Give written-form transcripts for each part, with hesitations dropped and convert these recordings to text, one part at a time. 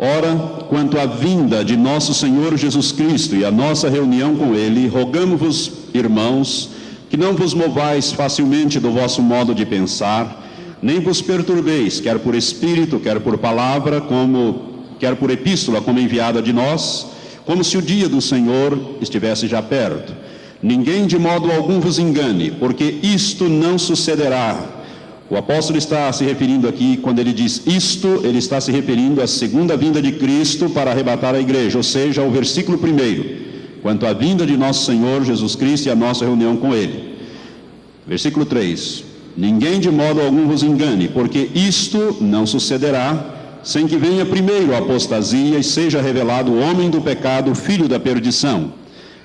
Ora, quanto à vinda de nosso Senhor Jesus Cristo e a nossa reunião com Ele, rogamo-vos, irmãos, que não vos movais facilmente do vosso modo de pensar, nem vos perturbeis, quer por espírito, quer por palavra, quer por epístola, como enviada de nós, como se o dia do Senhor estivesse já perto. Ninguém de modo algum vos engane, porque isto não sucederá. O apóstolo está se referindo aqui, quando ele diz isto, ele está se referindo à segunda vinda de Cristo para arrebatar a igreja, ou seja, ao versículo 1, quanto à vinda de nosso Senhor Jesus Cristo e a nossa reunião com Ele. Versículo 3, ninguém de modo algum vos engane, porque isto não sucederá, sem que venha primeiro a apostasia e seja revelado o homem do pecado, filho da perdição,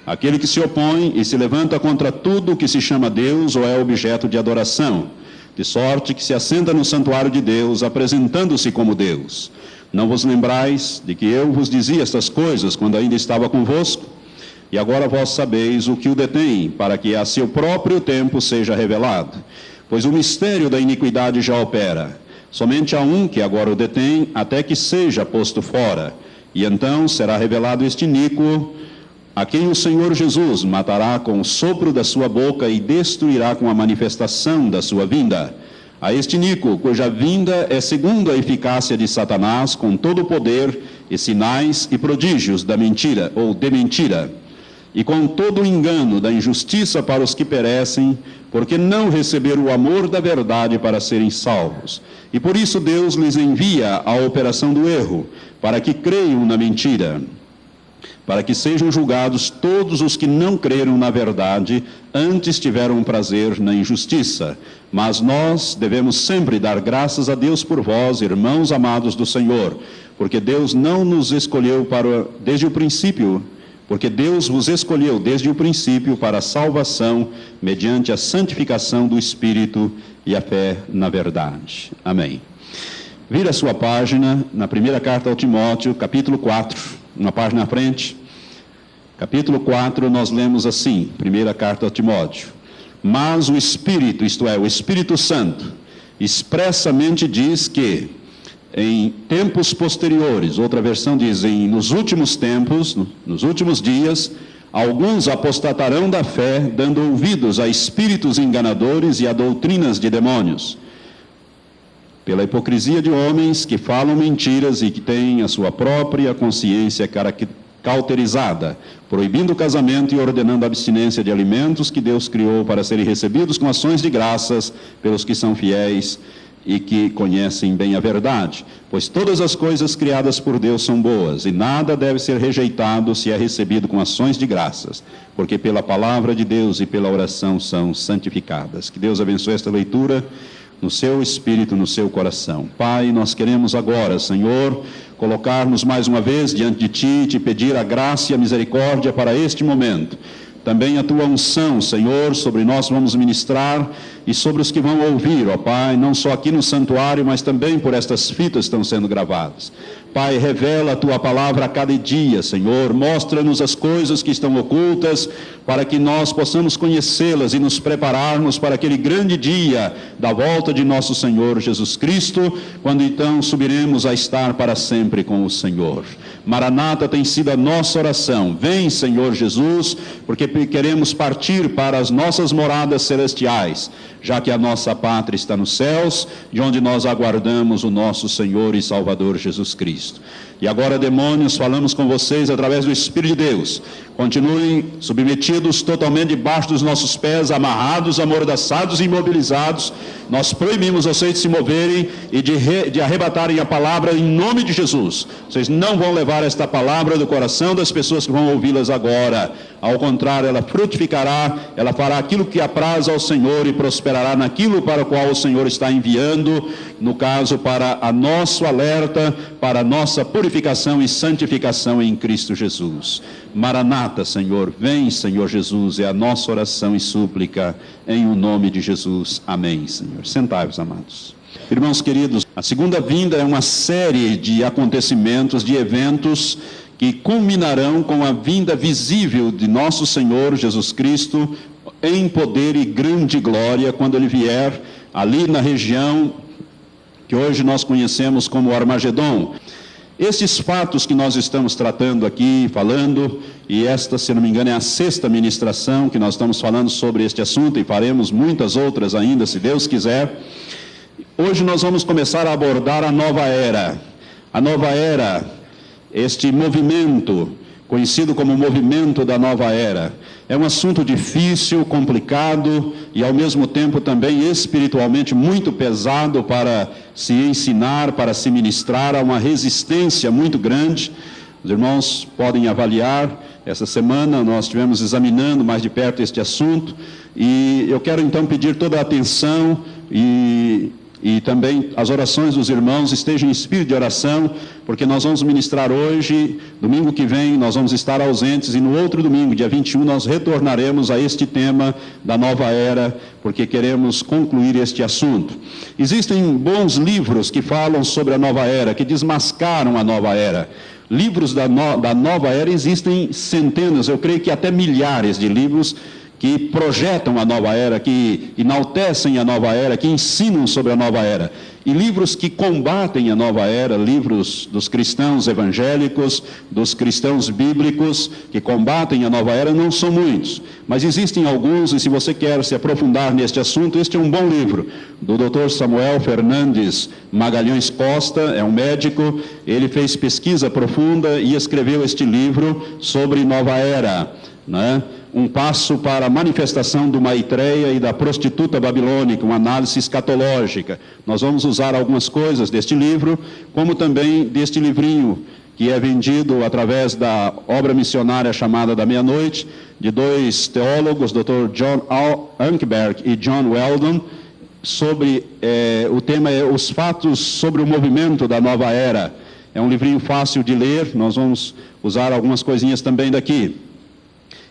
aquele que se opõe e se levanta contra tudo o que se chama Deus ou é objeto de adoração, de sorte que se assenta no santuário de Deus, apresentando-se como Deus. Não vos lembrais de que eu vos dizia estas coisas quando ainda estava convosco? E agora vós sabeis o que o detém, para que a seu próprio tempo seja revelado. Pois o mistério da iniquidade já opera. Somente há um que agora o detém, até que seja posto fora. E então será revelado este iníquo, a quem o Senhor Jesus matará com o sopro da sua boca e destruirá com a manifestação da sua vinda. A este iníquo, cuja vinda é segundo a eficácia de Satanás, com todo o poder e sinais e prodígios da mentira, ou de mentira, e com todo o engano da injustiça para os que perecem, porque não receberam o amor da verdade para serem salvos. E por isso Deus lhes envia a operação do erro, para que creiam na mentira, para que sejam julgados todos os que não creram na verdade, antes tiveram prazer na injustiça. Mas nós devemos sempre dar graças a Deus por vós, irmãos amados do Senhor, porque Deus não nos escolheu desde o princípio, porque Deus vos escolheu desde o princípio para a salvação, mediante a santificação do Espírito e a fé na verdade. Amém. Vira a sua página, na primeira carta ao Timóteo, capítulo 4, uma página à frente, capítulo 4, nós lemos assim, primeira carta a Timóteo: mas o Espírito, isto é, o Espírito Santo, expressamente diz que, em tempos posteriores, outra versão diz, nos últimos tempos, nos últimos dias, alguns apostatarão da fé, dando ouvidos a espíritos enganadores e a doutrinas de demônios, pela hipocrisia de homens que falam mentiras e que têm a sua própria consciência cauterizada, proibindo o casamento e ordenando a abstinência de alimentos que Deus criou para serem recebidos com ações de graças pelos que são fiéis e que conhecem bem a verdade. Pois todas as coisas criadas por Deus são boas, e nada deve ser rejeitado se é recebido com ações de graças, porque pela palavra de Deus e pela oração são santificadas. Que Deus abençoe esta leitura no seu espírito, no seu coração. Pai, nós queremos agora, Senhor, colocar-nos mais uma vez diante de Ti e Te pedir a graça e a misericórdia para este momento. Também a Tua unção, Senhor, sobre nós vamos ministrar e sobre os que vão ouvir, ó Pai, não só aqui no santuário, mas também por estas fitas que estão sendo gravadas. Pai, revela a Tua palavra a cada dia, Senhor, mostra-nos as coisas que estão ocultas, para que nós possamos conhecê-las e nos prepararmos para aquele grande dia da volta de nosso Senhor Jesus Cristo, quando então subiremos a estar para sempre com o Senhor. Maranata tem sido a nossa oração. Vem, Senhor Jesus, porque queremos partir para as nossas moradas celestiais, já que a nossa pátria está nos céus, de onde nós aguardamos o nosso Senhor e Salvador Jesus Cristo. E agora, demônios, falamos com vocês através do Espírito de Deus. Continuem submetidos totalmente debaixo dos nossos pés, amarrados, amordaçados e imobilizados. Nós proibimos vocês de se moverem e de arrebatarem a palavra em nome de Jesus. Vocês não vão levar esta palavra do coração das pessoas que vão ouvi-las agora. Ao contrário, ela frutificará, ela fará aquilo que apraz ao Senhor e prosperará naquilo para o qual o Senhor está enviando, no caso, para a nosso alerta, para a nossa purificação e santificação em Cristo Jesus. Maranata, Senhor, vem, Senhor Jesus, é a nossa oração e súplica, em o nome de Jesus. Amém, Senhor. Sentai-vos, amados. Irmãos queridos, a segunda vinda é uma série de acontecimentos, de eventos, que culminarão com a vinda visível de nosso Senhor Jesus Cristo, em poder e grande glória, quando Ele vier ali na região que hoje nós conhecemos como Armagedon. Estes fatos que nós estamos tratando aqui, falando, e esta, se não me engano, é a 6ª ministração que nós estamos falando sobre este assunto, e faremos muitas outras ainda, se Deus quiser. Hoje nós vamos começar a abordar a nova era. A nova era, este movimento, conhecido como movimento da nova era. É um assunto difícil, complicado e ao mesmo tempo também espiritualmente muito pesado para se ensinar, para se ministrar. Há uma resistência muito grande. Os irmãos podem avaliar. Essa semana nós estivemos examinando mais de perto este assunto e eu quero então pedir toda a atenção e também as orações dos irmãos estejam em espírito de oração, porque nós vamos ministrar hoje, domingo que vem nós vamos estar ausentes e no outro domingo, dia 21, nós retornaremos a este tema da nova era, porque queremos concluir este assunto. Existem bons livros que falam sobre a nova era, que desmascaram a nova era. Livros da nova era existem centenas, eu creio que até milhares de livros que projetam a nova era, que enaltecem a nova era, que ensinam sobre a nova era. E livros que combatem a nova era, livros dos cristãos evangélicos, dos cristãos bíblicos, que combatem a nova era, não são muitos. Mas existem alguns, e se você quer se aprofundar neste assunto, este é um bom livro, do Dr. Samuel Fernandes Magalhães Costa, é um médico, ele fez pesquisa profunda e escreveu este livro sobre nova era, né? Um passo para a manifestação do Maitreya e da prostituta babilônica, uma análise escatológica. Nós vamos usar algumas coisas deste livro, como também deste livrinho, que é vendido através da obra missionária chamada Da Meia-Noite, de dois teólogos, Dr. John Ankerberg e John Weldon, sobre, o tema é Os Fatos sobre o Movimento da Nova Era. É um livrinho fácil de ler, nós vamos usar algumas coisinhas também daqui.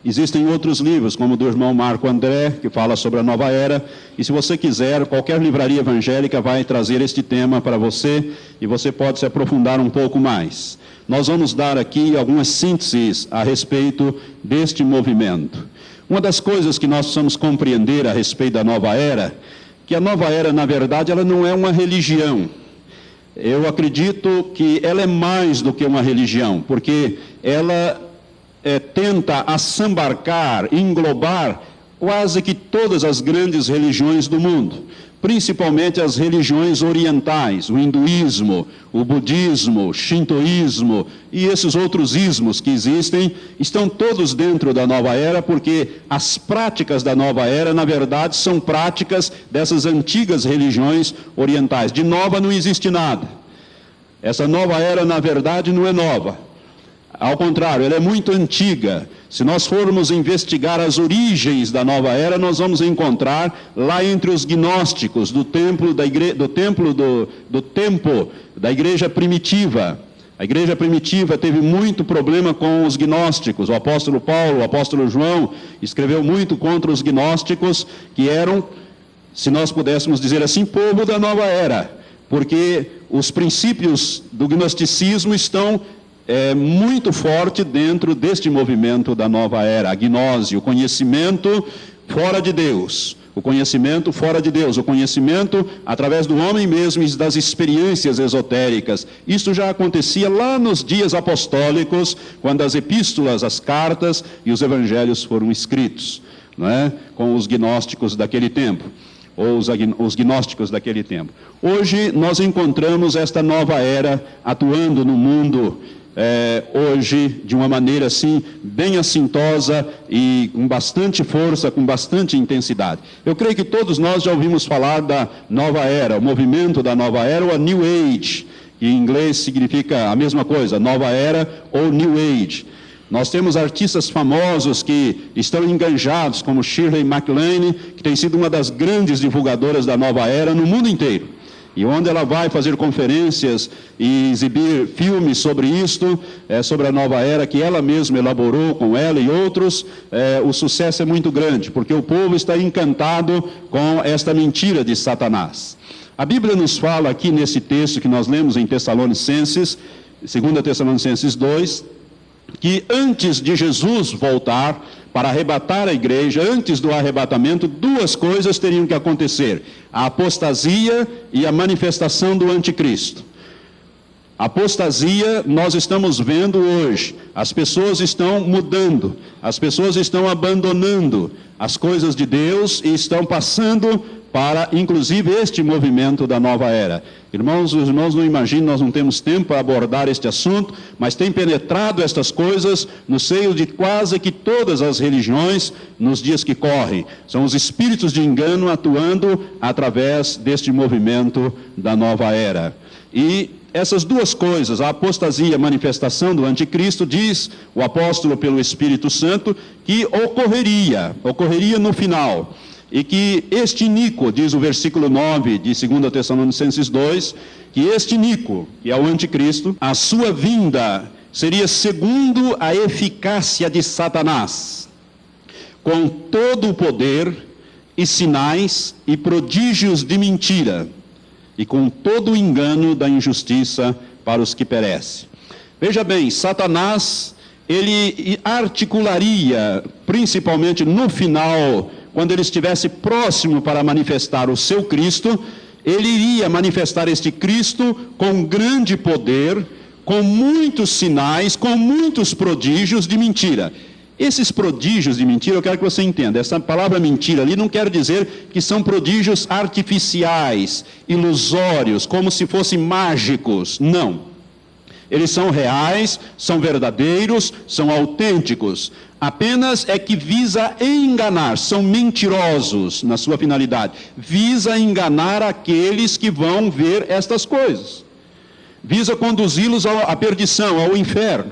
Existem outros livros, como o do irmão Marco André, que fala sobre a nova era, e se você quiser, qualquer livraria evangélica vai trazer este tema para você, e você pode se aprofundar um pouco mais. Nós vamos dar aqui algumas sínteses a respeito deste movimento. Uma das coisas que nós precisamos compreender a respeito da nova era, que a nova era, na verdade, ela não é uma religião. Eu acredito que ela é mais do que uma religião, porque ela tenta assambarcar, englobar quase que todas as grandes religiões do mundo, principalmente as religiões orientais, o hinduísmo, o budismo, o shintoísmo e esses outros ismos que existem, estão todos dentro da nova era, porque as práticas da nova era, na verdade, são práticas dessas antigas religiões orientais. De nova não existe nada. Essa nova era, na verdade, não é nova. Ao contrário, ela é muito antiga. Se nós formos investigar as origens da nova era, nós vamos encontrar lá entre os gnósticos do tempo da igreja primitiva. A igreja primitiva teve muito problema com os gnósticos. O apóstolo Paulo, o apóstolo João, escreveu muito contra os gnósticos, que eram, se nós pudéssemos dizer assim, povo da nova era, porque os princípios do gnosticismo estão muito forte dentro deste movimento da nova era, a gnose, o conhecimento fora de Deus, o conhecimento fora de Deus, o conhecimento através do homem mesmo e das experiências esotéricas. Isso já acontecia lá nos dias apostólicos, quando as epístolas, as cartas e os evangelhos foram escritos, não é? Com os gnósticos daquele tempo, ou os gnósticos daquele tempo. Hoje nós encontramos esta nova era atuando no mundo, hoje, de uma maneira assim, bem assintosa e com bastante força, com bastante intensidade. Eu creio que todos nós já ouvimos falar da nova era, o movimento da nova era, ou a New Age, que em inglês significa a mesma coisa, nova era ou New Age. Nós temos artistas famosos que estão enganjados, como Shirley MacLaine, que tem sido uma das grandes divulgadoras da nova era no mundo inteiro. E onde ela vai fazer conferências e exibir filmes sobre isto, sobre a nova era, que ela mesma elaborou com ela e outros, o sucesso é muito grande, porque o povo está encantado com esta mentira de Satanás. A Bíblia nos fala aqui nesse texto que nós lemos em Tessalonicenses, 2 Tessalonicenses 2, que antes de Jesus voltar para arrebatar a igreja, antes do arrebatamento, duas coisas teriam que acontecer: a apostasia e a manifestação do anticristo. Apostasia nós estamos vendo hoje. As pessoas estão mudando, as pessoas estão abandonando as coisas de Deus e estão passando para, inclusive, este movimento da nova era. Irmãos, os irmãos não imaginam, nós não temos tempo para abordar este assunto, mas tem penetrado estas coisas no seio de quase que todas as religiões nos dias que correm. São os espíritos de engano atuando através deste movimento da nova era. E essas duas coisas, a apostasia e a manifestação do anticristo, diz o apóstolo pelo Espírito Santo, que ocorreria no final. E que este iníquo, diz o versículo 9 de 2 Tessalonicenses 2, que este iníquo, que é o anticristo, a sua vinda seria segundo a eficácia de Satanás, com todo o poder e sinais e prodígios de mentira, e com todo o engano da injustiça para os que perecem. Veja bem, Satanás, ele articularia, principalmente no final, quando ele estivesse próximo para manifestar o seu Cristo, ele iria manifestar este Cristo com grande poder, com muitos sinais, com muitos prodígios de mentira. Esses prodígios de mentira, eu quero que você entenda, essa palavra mentira ali não quer dizer que são prodígios artificiais, ilusórios, como se fossem mágicos, não. Eles são reais, são verdadeiros, são autênticos. Apenas é que visa enganar, são mentirosos na sua finalidade. Visa enganar aqueles que vão ver estas coisas. Visa conduzi-los à perdição, ao inferno.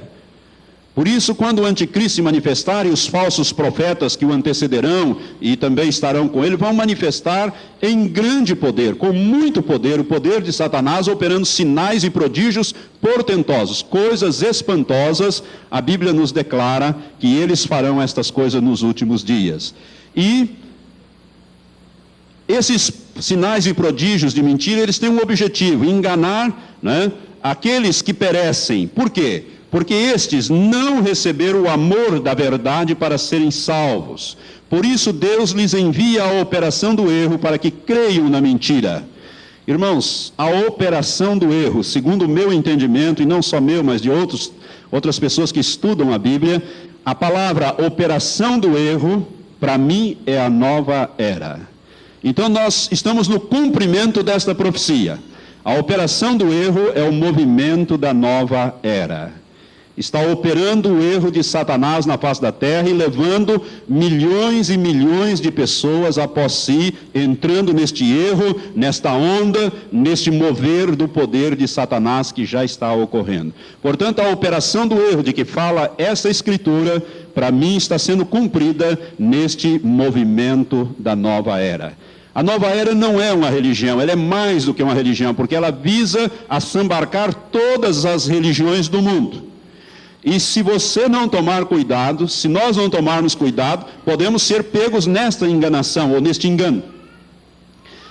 Por isso, quando o anticristo se manifestar e os falsos profetas que o antecederão e também estarão com ele, vão manifestar em grande poder, com muito poder, o poder de Satanás operando sinais e prodígios portentosos, coisas espantosas. A Bíblia nos declara que eles farão estas coisas nos últimos dias. E esses sinais e prodígios de mentira, eles têm um objetivo: enganar, né, aqueles que perecem. Por quê? Porque estes não receberam o amor da verdade para serem salvos. Por isso Deus lhes envia a operação do erro para que creiam na mentira. Irmãos, a operação do erro, segundo o meu entendimento, e não só meu, mas de outras pessoas que estudam a Bíblia, a palavra operação do erro, para mim, é a nova era. Então nós estamos no cumprimento desta profecia. A operação do erro é o movimento da nova era. Está operando o erro de Satanás na face da terra e levando milhões e milhões de pessoas após si, entrando neste erro, nesta onda, neste mover do poder de Satanás que já está ocorrendo. Portanto, a operação do erro de que fala essa escritura, para mim, está sendo cumprida neste movimento da nova era. A nova era não é uma religião, ela é mais do que uma religião, porque ela visa assambarcar todas as religiões do mundo. E se você não tomar cuidado, se nós não tomarmos cuidado, podemos ser pegos nesta enganação ou neste engano.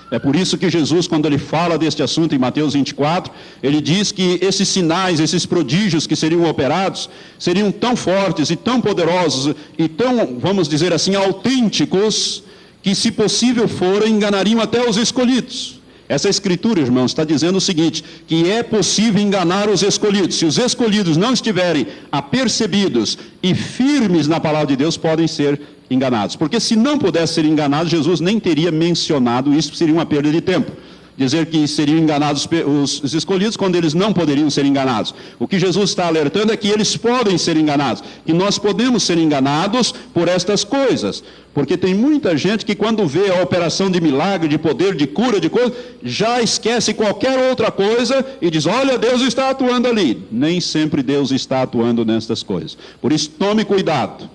É por isso que Jesus, quando ele fala deste assunto em Mateus 24, ele diz que esses sinais, esses prodígios que seriam operados, seriam tão fortes e tão poderosos e tão, vamos dizer assim, autênticos, que se possível for, enganariam até os escolhidos. Essa escritura, irmãos, está dizendo o seguinte, que é possível enganar os escolhidos. Se os escolhidos não estiverem apercebidos e firmes na palavra de Deus, podem ser enganados. Porque se não pudesse ser enganado, Jesus nem teria mencionado isso, seria uma perda de tempo. Dizer que seriam enganados os escolhidos quando eles não poderiam ser enganados. O que Jesus está alertando é que eles podem ser enganados, que nós podemos ser enganados por estas coisas. Porque tem muita gente que quando vê a operação de milagre, de poder, de cura, de coisa, já esquece qualquer outra coisa e diz, olha, Deus está atuando ali. Nem sempre Deus está atuando nestas coisas. Por isso, tome cuidado.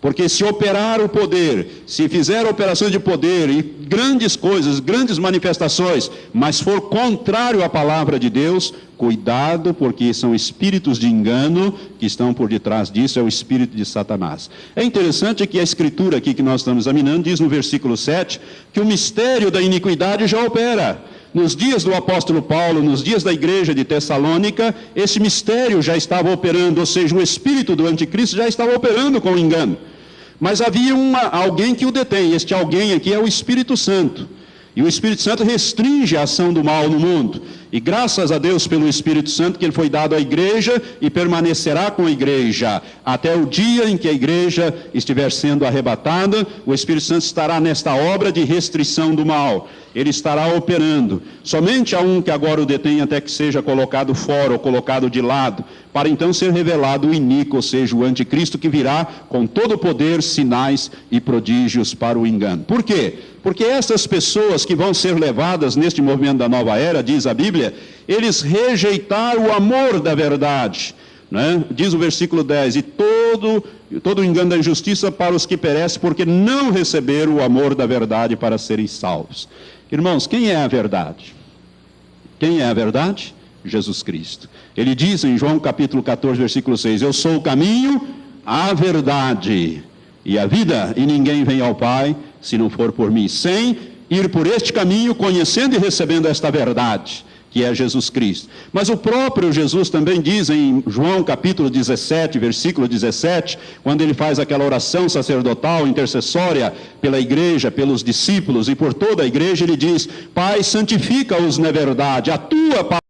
Porque se operar o poder, se fizer operações de poder e grandes coisas, grandes manifestações, mas for contrário à palavra de Deus, cuidado, porque são espíritos de engano que estão por detrás disso, é o espírito de Satanás. É interessante que a escritura aqui que nós estamos examinando diz no versículo 7 que o mistério da iniquidade já opera. Nos dias do apóstolo Paulo, nos dias da igreja de Tessalônica, esse mistério já estava operando, ou seja, o espírito do anticristo já estava operando com o engano. Mas havia alguém que o detém, este alguém aqui é o Espírito Santo. E o Espírito Santo restringe a ação do mal no mundo. E graças a Deus pelo Espírito Santo que ele foi dado à igreja e permanecerá com a igreja até o dia em que a igreja estiver sendo arrebatada. O Espírito Santo estará nesta obra de restrição do mal. Ele estará operando. Somente há um que agora o detém até que seja colocado fora ou colocado de lado, para então ser revelado o iníquo, ou seja, o anticristo que virá com todo o poder, sinais e prodígios para o engano. Por quê? Porque essas pessoas que vão ser levadas neste movimento da nova era, diz a Bíblia, eles rejeitaram o amor da verdade. Né? Diz o versículo 10, e todo o engano da injustiça para os que perecem, porque não receberam o amor da verdade para serem salvos. Irmãos, quem é a verdade? Quem é a verdade? Jesus Cristo. Ele diz em João capítulo 14, versículo 6, eu sou o caminho, a verdade e a vida, e ninguém vem ao Pai se não for por mim, sem ir por este caminho, conhecendo e recebendo esta verdade, que é Jesus Cristo. Mas o próprio Jesus também diz em João capítulo 17, versículo 17, quando ele faz aquela oração sacerdotal, intercessória pela igreja, pelos discípulos e por toda a igreja, ele diz, Pai, santifica-os na verdade, a tua palavra